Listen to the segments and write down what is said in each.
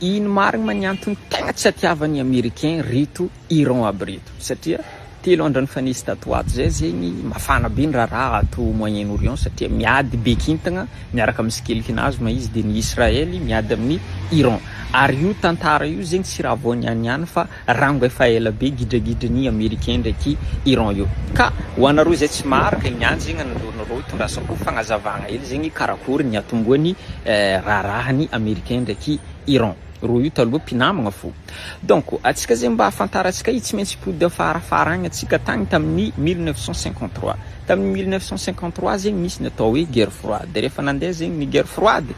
ino marigny maniantony tegna tsy atiavan'ny américain rito Iran aby rito satria telo andro nifanisy tato ato zay zegny mafana be ny raharaha ato Moyen-Orient satria miady bekintagna miaraka amin'ny sikelikin'azy ma izy de ny Israely miady amin'ny Iran ary io tantara io zegny tsy raha vao nianiany fa rango efa ela be gidragidran'ny américain ndraiky Iran io ka ho anareo zay tsy maraka niany zegny anareo itondrasako fagnazavagna hely zegny karakory ny atomboany raharahany américain ndraiky Iran roa io taloha mpinamagna fo donc atsika zay mba afantarantsika io tsy maintsy pody afarafara agny atsika tagny tamin'ny 1953 tamin'ny 1953 zegny misy ny atao hoe guerre froide rehefa nandeha zegny ny guerre froide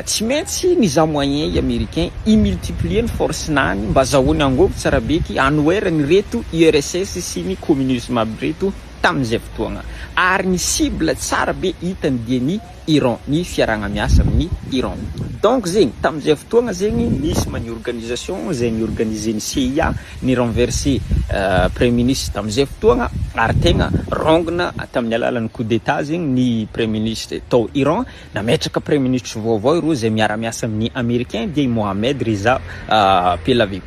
tsy maintsy niza moyen i américain imultiplier ny force nany mba zahoany angovo tsara beky anoerany reto URSS sy ny communisme aby reto tamin'izay fotoagna ary ny cible tsara be hitany dia ny Iran ny fiaragna miasa amin'ny Iran donc zegny tamin'izay fotoagna zegny nisy mani organisation zay ny organiser ny CIA ny renverser premier ministre tamin'izay fotoagna ary tegna rongona tamin'ny alalan'ny coup d'état zegny ny premier ministre tao Iran nametraka premier ministre vaovao ireo zay miara-miasa amin'ny américain dia Mohamed Reza Pahlavi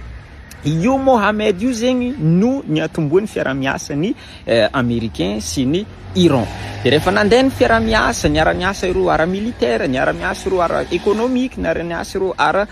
io Mohamed io zegny no niatomboany fiara-miasa ny américain sy ny Iran de rehefa nandeha ny fiara-miasa niara-miasa ireo ara militaire niara-miasa ireo ara économique niara-miasa ireo ara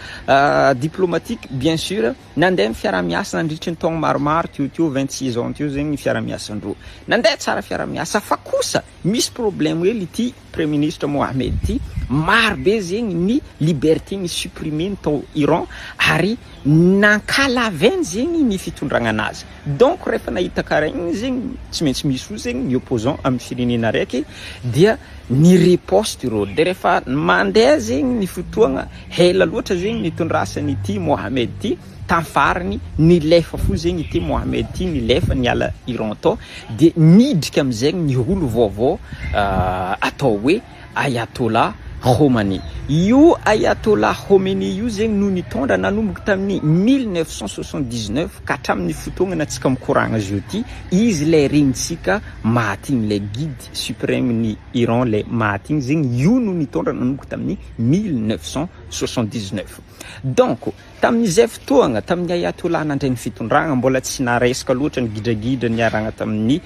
diplomatique bien sûr nandeha ny fiara-miasa nandritry ny taogno maromaro teo 26 ans teo zegny ny fiara-miasandreo nandeha tsara fiara-miasa fa kosa misy problème hely ity premier ministre Mohamed ty maro be zegny ny liberté ny supprimer ny tao Iran ary nankalaveny zegny ny fitondragna anazy donc rehefa nahita karaha igny zegny tsy maintsy misy io zegny ny opposant amin'ny firenena raiky dia ny riposte ireo de rehefa mandeha zegny ny fotoagna hela loatra zegny nitondrasany ity Mohamed ty tafarany nilefa fo zegny ity Mohamed ty nilefa niala Iran tao de nidrika am'zegny ny olo vaovao atao hoe Ayatollah Khomeini io Ayatollah Khomeini io zegny no nitondra nanomboka tamin'ny 1979 ka hatramin'ny fotoagna natsika mikoragna azy io ty izy lay regnitsika mahatigny lay guide suprême ny Iran lay mahatigny zegny io no nitondra nanomboka tamin'ny 1979 donc tamin'izay fotoagna tamin'ny Ayatollah nandray ny fitondragna mbola tsy naresaka loatra ny gidragidra niaragna tamin'ny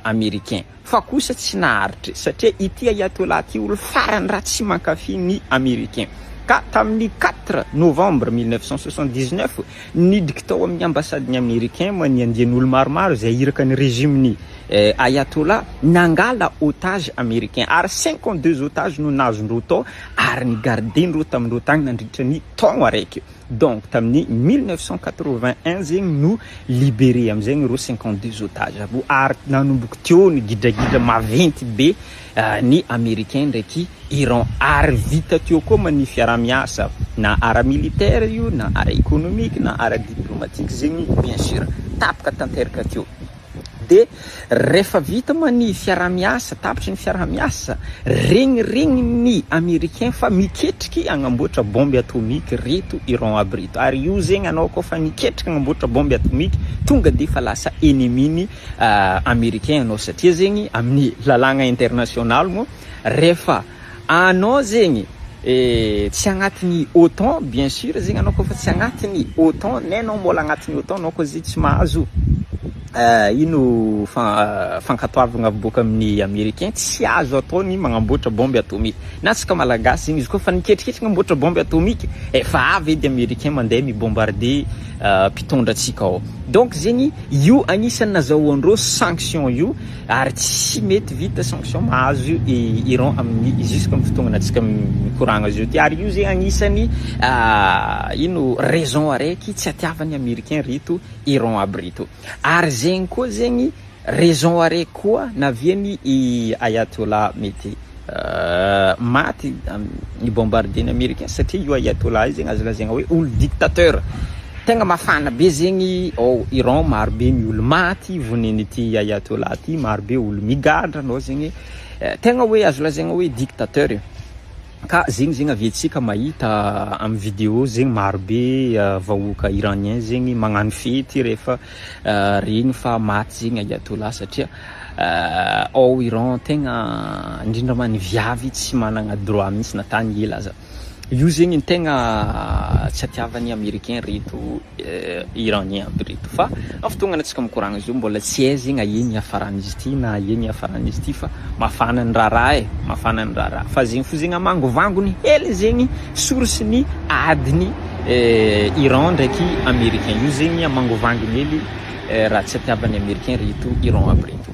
américain fa kosa tsy naharitry satria ity Ayatollah ty olo farany raha tsy mankafy ny américain ka tamin'ny 4 novembre 1979 nidika tao amin'ny ambasadiny américain ma ny andian'olo maromaro zay iraka ny régime ny Ayatollah nangala otage américain ary 52 otages no nazondreo tao ary ny gardendreo tamindreo tagny nandritra ny taogno araiky donc tamin'ny 1981 zegny no libéré am'zegny ireo 52 otages abo ary nanomboka teo ny gidragidra maventy be ny américain ndraiky Iran ary vita teo koa ma ny fiara-miasa na ara militaire io na ara économique na ara diplomatique zegny bien sûr tapaka tanteraka teo de rehefa vita ma ny fiara-miasa tapitry ny fiara-miasa regny ny américain fa miketriky agnamboatra bombe atomique reto Iran aby reto ary io zegny anao koa fa niketriky agnamboatra bombe atomique tonga de fa lasa ennemi ny américain anao satria zegny amin'ny lalagna international mo rehefa anao zegny tsy agnatin'ny OTAN bien sûr zegny anao koa fa tsy agnatin'ny OTAN nenao mbola agnatin'ny OTAN anao koa zay tsy mahazo ino fankatoavagna boka amin'ny américain tsy azo atao ny magnamboatra bombe atomique na tsika malagasy zegny izy koa fa niketriketriky magnamboatra bombe atomique efa avy edy américain mandeha mibombarder mpitondratsika ao donc zegny io anisany nazahoandreo sanction io ary tsy mety vita sanction mahazo Iran amin'ny jusqu'à amin'ny fotoagna natsika mikoragna azy io ty ary io zegny anisany ino raison araiky tsy atiavan'ny américain rito Iran aby rito ary zegny koa zegny raison araiky koa naviany Ayatollah mety maty ny bombardier ny américain satria io Ayatollah io zegny azo lazaigna hoe olo dictateur tegna mafana be zegny ao Iran maro be ny olo maty voneny ity Ayatollah ty maro be olo migadra anao zegny tegna hoe azo lazaigna hoe dictateur ka zegny aviatsika mahita amin'ny vidéo zegny maro be vahoaka iranien zegny magnano fety rehefa regny fa maty zegny Ayatollah satria ao Iran tegna indrindra ma ny viavy tsy managna droit mihitsy natany ela aza io zegny ny tegna tsy atiavan'ny américain reto iranien aby reto fa amin'ny fotoagna antsika mikoragna zio mbola tsy hay zegny aigny hafaran'izy ty na aigny hafaran'izy ty fa mafana ny raharaha mafana ny raharaha fa zegny fo zegny amangovangony hely zegny source ny adiny Iran ndraiky américain io zegny amangovangony hely raha tsy atiavan'ny américain reto Iran aby reto.